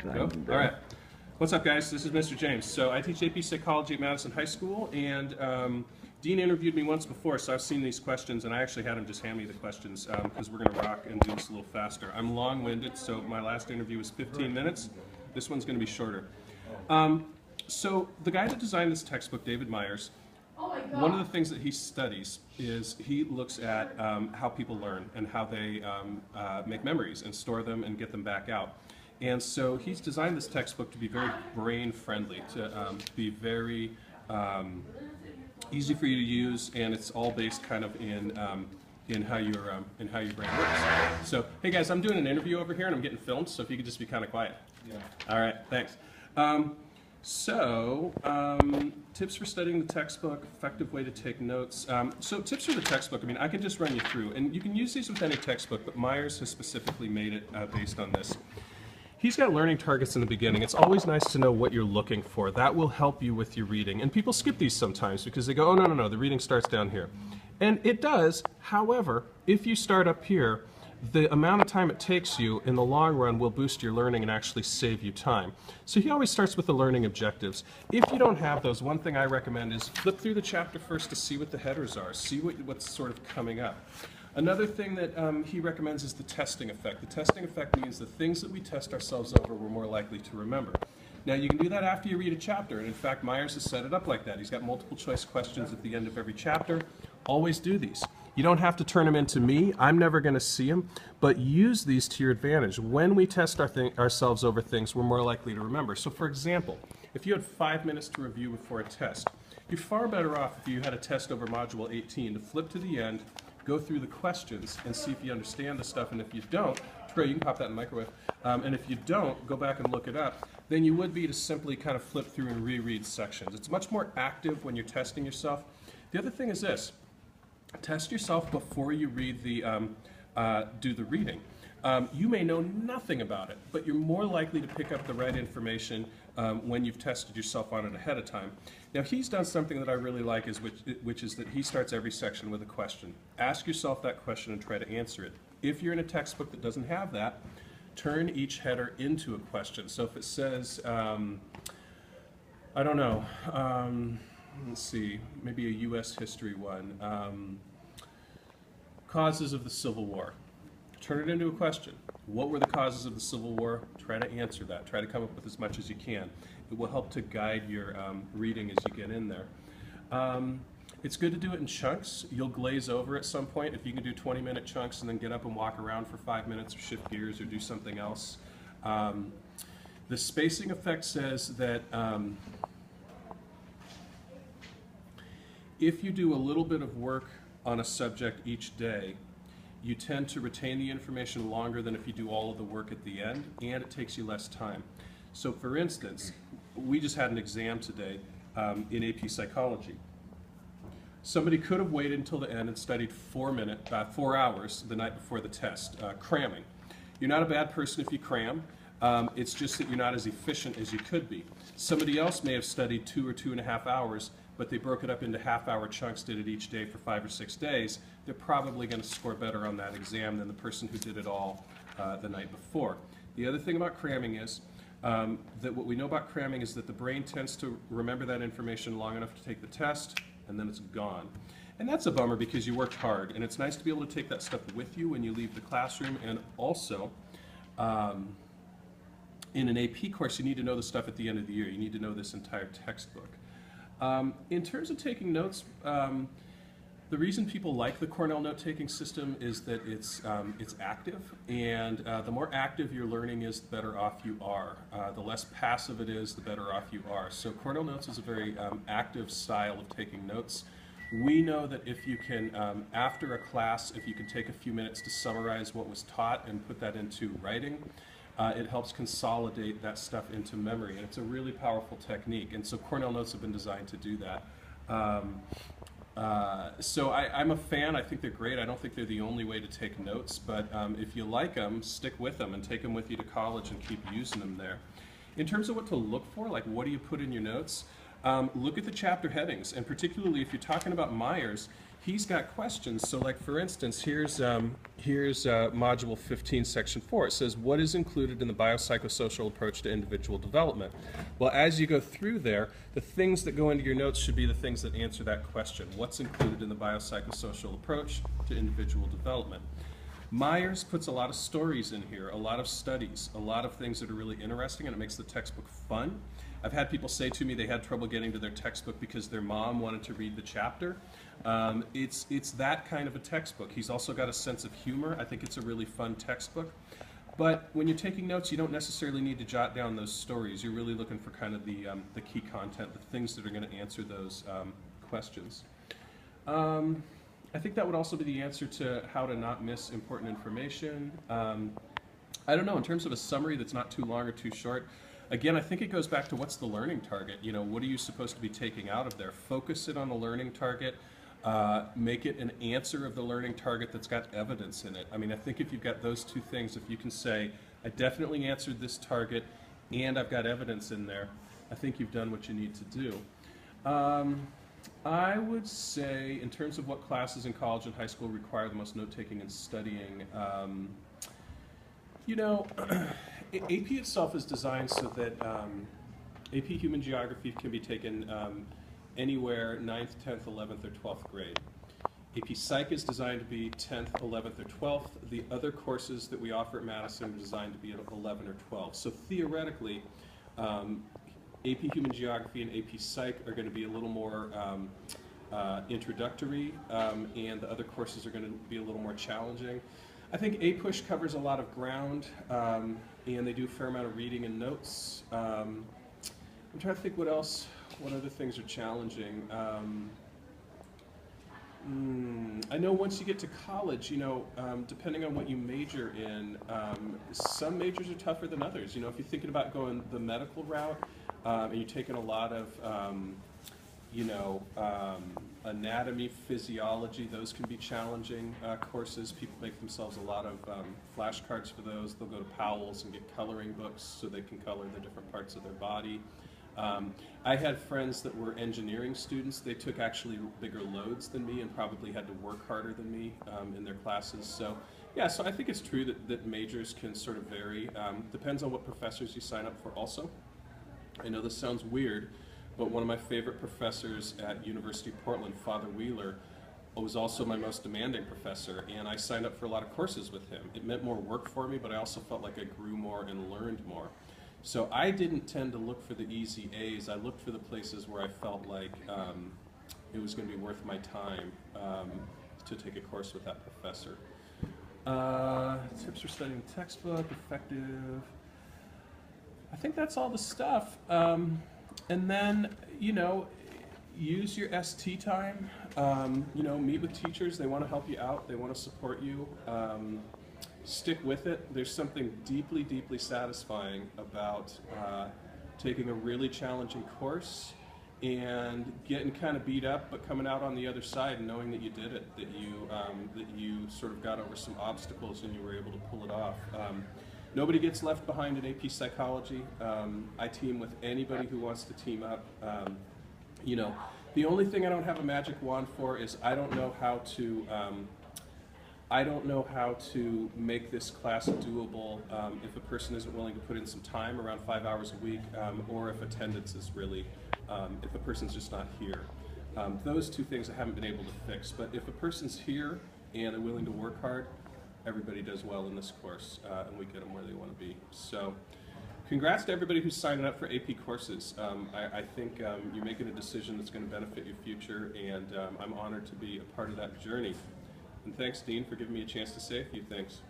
Go? All right. What's up, guys? This is Mr. James. So I teach AP Psychology at Madison High School, and Dean interviewed me once before, so I've seen these questions, and I actually had him just hand me the questions because we're going to rock and do this a little faster. I'm long-winded, so my last interview was 15 minutes. This one's going to be shorter. So the guy that designed this textbook, David Myers, one of the things that he studies is he looks at how people learn and how they make memories and store them and get them back out. And so he's designed this textbook to be very brain-friendly, to be very easy for you to use, and it's all based kind of in how your brain works. So, hey guys, I'm doing an interview over here, and I'm getting filmed. So if you could just be kind of quiet. Yeah. All right, thanks. Tips for studying the textbook, effective way to take notes. So tips for the textbook, I mean, I can just run you through, and you can use these with any textbook, but Myers has specifically made it based on this. He's got learning targets in the beginning. It's always nice to know what you're looking for. That will help you with your reading. And people skip these sometimes because they go, oh, no, the reading starts down here. And it does. However, if you start up here, the amount of time it takes you in the long run will boost your learning and actually save you time. So he always starts with the learning objectives. If you don't have those, one thing I recommend is flip through the chapter first to see what the headers are, see what's sort of coming up. Another thing that he recommends is the testing effect. The testing effect means the things that we test ourselves over we're more likely to remember. Now you can do that after you read a chapter, and in fact Myers has set it up like that. He's got multiple choice questions at the end of every chapter. Always do these. You don't have to turn them into me. I'm never going to see them, but use these to your advantage. When we test ourselves over things, we're more likely to remember. So for example, if you had 5 minutes to review before a test, you're far better off if you had a test over Module 18 to flip to the end, go through the questions and see if you understand the stuff, and if you don't, Trey, you can pop that in the microwave, and if you don't, go back and look it up, then you would be to simply kind of flip through and reread sections. It's much more active when you're testing yourself. The other thing is this, test yourself before you read the, do the reading. You may know nothing about it, but you're more likely to pick up the right information when you've tested yourself on it ahead of time. Now he's done something that I really like, which is that he starts every section with a question. Ask yourself that question and try to answer it. If you're in a textbook that doesn't have that, turn each header into a question. So if it says, I don't know, let's see, maybe a U.S. history one, causes of the Civil War. Turn it into a question. What were the causes of the Civil War? Try to answer that. Try to come up with as much as you can. It will help to guide your reading as you get in there. It's good to do it in chunks. You'll glaze over at some point. If you can do 20-minute chunks and then get up and walk around for 5 minutes or shift gears or do something else. The spacing effect says that if you do a little bit of work on a subject each day, you tend to retain the information longer than if you do all of the work at the end, and it takes you less time. So for instance, we just had an exam today in AP Psychology. Somebody could have waited until the end and studied 4 hours the night before the test, cramming. You're not a bad person if you cram. It's just that you're not as efficient as you could be. Somebody else may have studied 2 or 2.5 hours, but they broke it up into half-hour chunks, did it each day for 5 or 6 days. They're probably going to score better on that exam than the person who did it all the night before. The other thing about cramming is that what we know about cramming is that the brain tends to remember that information long enough to take the test, and then it's gone. And that's a bummer because you worked hard, and it's nice to be able to take that stuff with you when you leave the classroom. And also, in an AP course, you need to know the stuff at the end of the year. You need to know this entire textbook. In terms of taking notes, the reason people like the Cornell note-taking system is that it's active, and the more active your learning is, the better off you are. The less passive it is, the better off you are. So Cornell Notes is a very active style of taking notes. We know that if you can, after a class, if you can take a few minutes to summarize what was taught and put that into writing, it helps consolidate that stuff into memory, and it's a really powerful technique. And so Cornell Notes have been designed to do that. So I'm a fan. I think they're great. I don't think they're the only way to take notes, but if you like them, stick with them and take them with you to college and keep using them there. In terms of what to look for, like what do you put in your notes, Look at the chapter headings, and particularly if you're talking about Myers, he's got questions. So like for instance, here's Module 15, Section 4. It says, what is included in the biopsychosocial approach to individual development? Well, as you go through there, the things that go into your notes should be the things that answer that question. What's included in the biopsychosocial approach to individual development? Myers puts a lot of stories in here, a lot of studies, a lot of things that are really interesting, and it makes the textbook fun. I've had people say to me they had trouble getting to their textbook because their mom wanted to read the chapter. It's that kind of a textbook. He's also got a sense of humor. I think it's a really fun textbook. But when you're taking notes, you don't necessarily need to jot down those stories. You're really looking for kind of the key content, the things that are going to answer those questions. I think that would also be the answer to how to not miss important information. I don't know, in terms of a summary that's not too long or too short, again, I think it goes back to what's the learning target. You know, what are you supposed to be taking out of there? Focus it on the learning target. Make it an answer of the learning target that's got evidence in it. I mean, I think if you've got those two things, if you can say, I definitely answered this target and I've got evidence in there, I think you've done what you need to do. I would say, in terms of what classes in college and high school require the most note-taking and studying, you know, AP itself is designed so that AP Human Geography can be taken anywhere 9th, 10th, 11th, or 12th grade. AP Psych is designed to be 10th, 11th, or 12th. The other courses that we offer at Madison are designed to be at 11 or 12. So theoretically, AP Human Geography and AP Psych are going to be a little more introductory, and the other courses are going to be a little more challenging. I think APUSH covers a lot of ground, and they do a fair amount of reading and notes. I'm trying to think what other things are challenging. I know once you get to college, you know, depending on what you major in, some majors are tougher than others. You know, if you're thinking about going the medical route, and you're taking a lot of, you know, anatomy, physiology, those can be challenging courses. People make themselves a lot of flashcards for those. They'll go to Powell's and get coloring books so they can color the different parts of their body. I had friends that were engineering students. They took actually bigger loads than me and probably had to work harder than me in their classes. So yeah, so I think it's true that majors can sort of vary. Depends on what professors you sign up for also. I know this sounds weird, but one of my favorite professors at University of Portland, Father Wheeler, was also my most demanding professor, and I signed up for a lot of courses with him. It meant more work for me, but I also felt like I grew more and learned more. So I didn't tend to look for the easy A's. I looked for the places where I felt like it was going to be worth my time to take a course with that professor. Tips for studying textbook, effective. I think that's all the stuff. And then, you know, use your ST time. You know, meet with teachers. They want to help you out. They want to support you. Stick with it. There's something deeply, deeply satisfying about taking a really challenging course and getting kind of beat up, but coming out on the other side and knowing that you did it, that you sort of got over some obstacles and you were able to pull it off. Nobody gets left behind in AP Psychology. I team with anybody who wants to team up. You know, the only thing I don't have a magic wand for is I don't know how to make this class doable if a person isn't willing to put in some time, around 5 hours a week, or if attendance is really, if a person's just not here. Those two things I haven't been able to fix, but if a person's here and they're willing to work hard, everybody does well in this course, and we get them where they want to be. So, congrats to everybody who's signing up for AP courses. I think you're making a decision that's going to benefit your future, and I'm honored to be a part of that journey. And thanks, Dean, for giving me a chance to say a few things.